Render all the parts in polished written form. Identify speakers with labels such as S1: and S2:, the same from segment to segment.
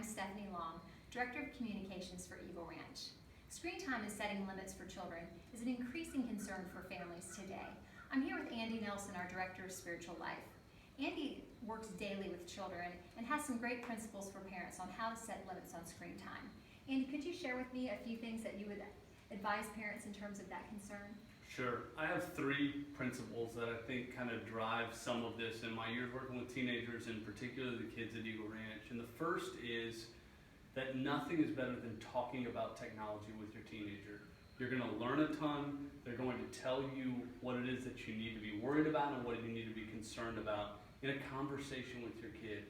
S1: I'm Stephanie Long, Director of Communications for Eagle Ranch. Screen time and setting limits for children is an increasing concern for families today. I'm here with Andy Nelson, our Director of Spiritual Life. Andy works daily with children and has some great principles for parents on how to set limits on screen time. Andy, could you share with me a few things that you would advise parents in terms of that concern?
S2: Sure. I have three principles that I think kind of drive some of this in my years working with teenagers, and particularly the kids at Eagle Ranch. And the first is that nothing is better than talking about technology with your teenager. You're going to learn a ton. They're going to tell you what it is that you need to be worried about and what you need to be concerned about in a conversation with your kid.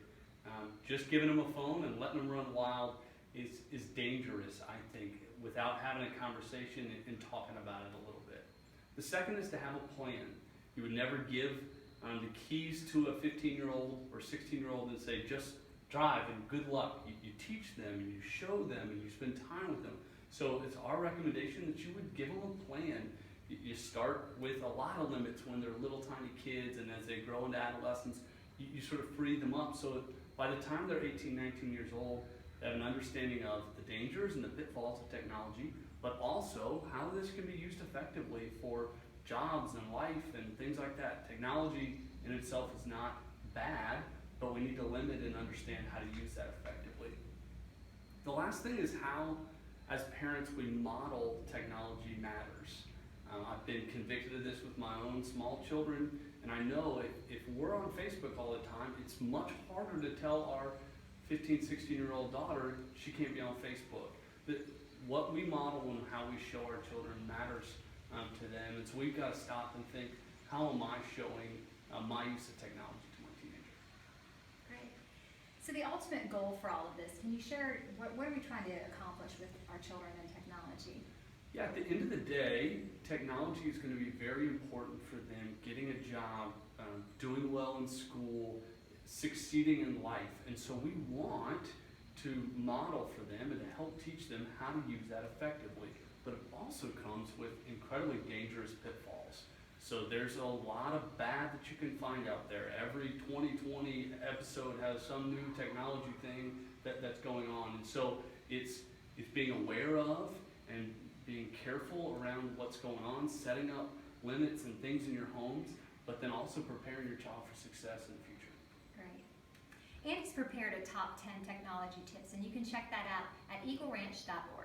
S2: Just giving them a phone and letting them run wild is dangerous, I think, without having a conversation and talking about it a little bit. The second is to have a plan. You would never give the keys to a 15-year-old or 16-year-old and say, just drive and good luck. You teach them and you show them and you spend time with them. So it's our recommendation that you would give them a plan. You start with a lot of limits when they're little tiny kids, and as they grow into adolescence, you sort of free them up so by the time they're 18, 19 years old, they have an understanding of the dangers and the pitfalls of technology, but also how this can be used effectively for jobs and life and things like that. Technology in itself is not bad, but we need to limit and understand how to use that effectively. The last thing is how, as parents, we model technology matters. I've been convicted of this with my own small children, and I know if we're on Facebook all the time, it's much harder to tell our 15, 16-year-old daughter she can't be on Facebook. What we model and how we show our children matters to them, and so we've got to stop and think, how am I showing my use of technology to my teenager?
S1: Great. So the ultimate goal for all of this, can you share, what are we trying to accomplish with our children and technology?
S2: Yeah, at the end of the day, technology is going to be very important for them getting a job, doing well in school, succeeding in life. And so we want to model for them and to help teach them how to use that effectively. But it also comes with incredibly dangerous pitfalls. So there's a lot of bad that you can find out there. Every 2020 episode has some new technology thing that's going on. And so it's being aware of and being careful around what's going on, setting up limits and things in your homes, but then also preparing your child for success in the future.
S1: Great. Andy's prepared a top 10 technology tips, and you can check that out at eagleranch.org.